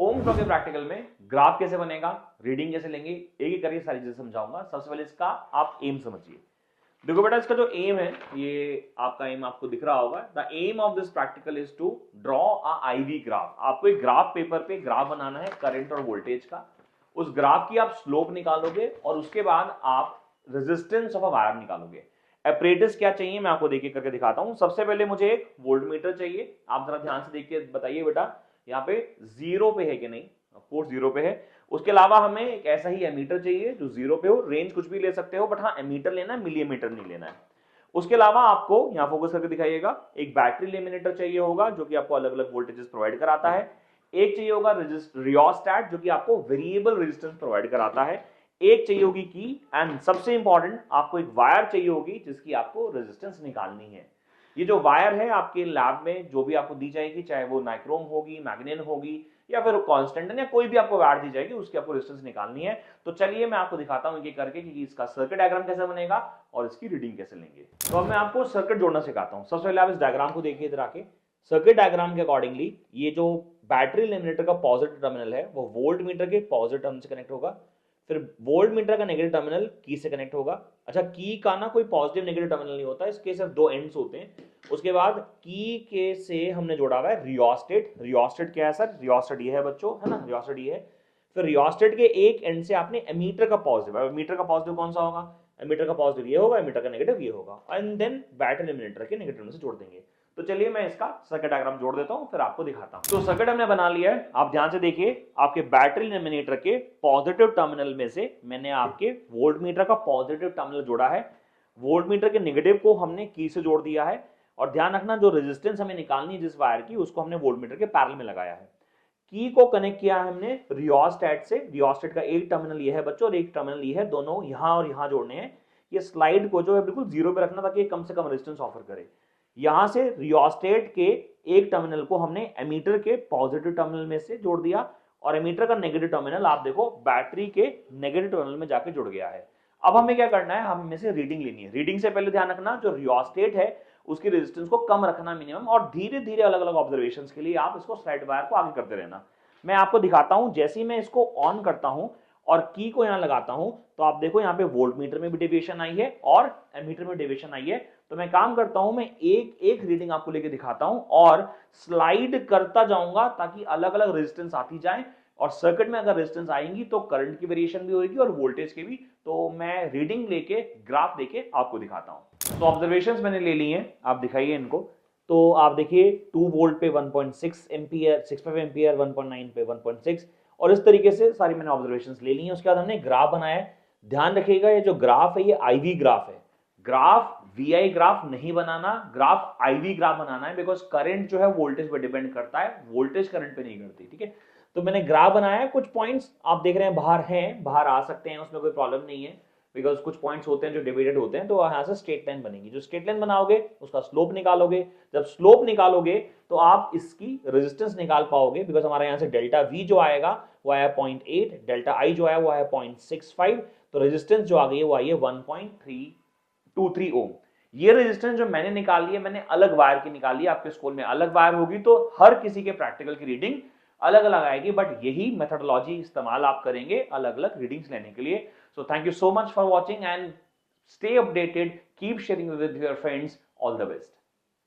Ohm's law के practical में graph कैसे बनेगा, रीडिंग कैसे लेंगे, एक एक करके सारी चीजें समझाऊंगा। सबसे पहले इसका आप एम समझिए। देखो बेटा, इसका जो एम है, ये आपका एम आपको दिख रहा होगा। The aim of this practical is to draw a I V graph. आपको एक ग्राफ पेपर पे ग्राफ बनाना है करंट और वोल्टेज का। उस ग्राफ की आप स्लोप निकालोगे और उसके बाद आप रेजिस्टेंस ऑफ अ वायर निकालोगे। एपरेटस क्या चाहिए मैं आपको देख करके दिखाता हूं। सबसे पहले मुझे एक वोल्टमीटर चाहिए। आप जरा ध्यान से देख के बताइए बेटा, यहाँ पे जीरो पे है कि नहीं। ऑफ कोर्स जीरो पे है। उसके अलावा हमें एक ऐसा ही एमीटर चाहिए जो जीरो पे हो। रेंज कुछ भी ले सकते हो, बट हाँ एमीटर लेना है, मिलीमीटर नहीं लेना है। उसके अलावा आपको यहां फोकस करके दिखाइएगा, एक बैटरी लेमिनेटर चाहिए होगा जो कि आपको अलग अलग वोल्टेजेस प्रोवाइड कराता है। एक चाहिए होगा रियोस्टैट जो कि आपको वेरिएबल रेजिस्टेंस प्रोवाइड कराता है। एक चाहिए होगी की, एंड सबसे इंपॉर्टेंट आपको एक वायर चाहिए होगी जिसकी आपको रेजिस्टेंस निकालनी है। ये जो वायर है आपके लैब में जो भी आपको दी जाएगी, चाहे वो नाइक्रोम होगी, मैग्नेन होगी, या फिर कांस्टेंट या कोई भी आपको वायर दी जाएगी, उसकी आपको रेजिस्टेंस निकालनी है। तो चलिए मैं आपको दिखाता हूं एक करके कि इसका सर्किट डायग्राम कैसे बनेगा और इसकी रीडिंग कैसे लेंगे। तो अब मैं आपको सर्किट जोड़ना सिखाता हूं। सबसे पहले आप इस डायग्राम को देखिए इधर आके। सर्किट डायग्राम के अकॉर्डिंगली ये जो बैटरी लेमिनेटर का पॉजिटिव टर्मिनल है वो वोल्ट मीटर के पॉजिटिव टर्मिनल से कनेक्ट होगा। फिर वोल्ट मीटर का नेगेटिव टर्मिनल की से कनेक्ट होगा। अच्छा, की का ना कोई पॉजिटिव नेगेटिव टर्मिनल नहीं होता, इसके सिर्फ दो एंड्स होते हैं। उसके बाद की के से हमने जोड़ा हुआ है रियोस्टेट। रियोस्टेट क्या है सर? रियोस्टेट ये है बच्चों, है ना, रियोस्टेट ये है। फिर रियोस्टेट के एक एंड से आपने एमीटर का पॉजिटिव, एमीटर का पॉजिटिव कौन सा होगा? एमीटर का पॉजिटिव ये होगा, एमीटर का नेगेटिव ये होगा, एंड देन बैटरी एमिटर के नेगेटिव से जोड़ देंगे। तो चलिए मैं इसका सर्किट डायग्राम जोड़ देता हूं, फिर आपको दिखाता हूं। तो सर्किट हमने बना लिया है। आप ध्यान से देखिए, आपके बैटरी लेमिनेटर के पॉजिटिव टर्मिनल में से मैंने आपके वोल्ट मीटर का पॉजिटिव टर्मिनल जोड़ा है। वोल्ट मीटर के नेगेटिव को हमने की से जोड़ दिया है। और ध्यान रखना, जो रेजिस्टेंस हमें निकालनी है जिस वायर की, उसको हमने वोल्ट मीटर के पैरेलल में लगाया है। की को कनेक्ट किया है हमने रियोस्टेट से। रियोस्टेट का एक टर्मिनल ये है बच्चों और एक टर्मिनल ये है, दोनों यहां और यहां जोड़ने हैं। ये स्लाइड को जो है बिल्कुल जीरो पे रखना ताकि कम से कम रेजिस्टेंस ऑफर करे। यहां से रियोस्टेट के एक टर्मिनल को हमने एमीटर के पॉजिटिव टर्मिनल में से जोड़ दिया और एमीटर का नेगेटिव टर्मिनल आप देखो बैटरी के नेगेटिव टर्मिनल में जाके जुड़ गया है। अब हमें क्या करना है, हमें से रीडिंग लेनी है। रीडिंग से पहले ध्यान रखना, जो रियोस्टेट है उसकी रेजिस्टेंस को कम रखना मिनिमम, और धीरे धीरे अलग अलग ऑब्जर्वेशंस के लिए आप इसको स्लाइड वायर को आगे करते रहना। मैं आपको दिखाता हूं, जैसे ही मैं इसको ऑन करता हूं और की को यहां लगाता हूं तो आप देखो यहां पे वोल्ट मीटर में भी डेविएशन आई है और एमीटर में डेविएशन आई है। तो मैं काम करता हूं, मैं एक एक रीडिंग आपको लेके दिखाता हूं और स्लाइड करता जाऊंगा ताकि अलग अलग रेजिस्टेंस आती जाए। और सर्किट में अगर रेजिस्टेंस आएंगी तो करंट की वेरिएशन भी होगी और वोल्टेज की भी। तो मैं रीडिंग लेके ग्राफ देके आपको दिखाता हूं। तो ऑब्जर्वेशंस मैंने ले ली हैं, आप दिखाइए इनको। तो आप देखिए 2 वोल्ट पे 1.6 एम्पियर, 65 एम्पियर, 1.9 पे 1.6, और इस तरीके से सारी मैंने ऑब्जर्वेशंस ले ली हैं। उसके बाद हमने ग्राफ बनाया है। ध्यान रखिएगा, ये जो ग्राफ है ये आईवी ग्राफ है। ग्राफ वीआई ग्राफ नहीं बनाना, ग्राफ आईवी ग्राफ बनाना है, बिकॉज करंट जो है वोल्टेज पर डिपेंड करता है, वोल्टेज करंट पे नहीं करती। ठीक है, तो मैंने ग्राफ बनाया है। कुछ पॉइंट्स आप देख रहे हैं बाहर हैं, बाहर आ सकते हैं, उसमें कोई प्रॉब्लम नहीं है, बिकॉज कुछ पॉइंट्स होते हैं जो डिवाइडेड होते हैं। तो यहां से स्ट्रेट लाइन बनेगी। जो स्ट्रेट लाइन बनाओगे उसका स्लोप निकालोगे। जब स्लोप निकालोगे तो आप इसकी रेजिस्टेंस निकाल पाओगे, बिकॉज हमारे यहां से डेल्टा वी जो आएगा वो आया 0.8, डेल्टा आई जो आया वो आया 0.65, तो रेजिस्टेंस जो आ गई है वो आई है 1.323 ओम। ये रेजिस्टेंस जो मैंने निकाली है, मैंने अलग वायर की निकाली है। आपके स्कूल में अलग वायर होगी तो हर किसी के प्रैक्टिकल की रीडिंग अलग अलग आएगी, बट यही मेथोडोलॉजी इस्तेमाल आप करेंगे अलग अलग रीडिंग्स लेने के लिए। So thank you so much for watching and stay updated, keep sharing with your friends. All the best.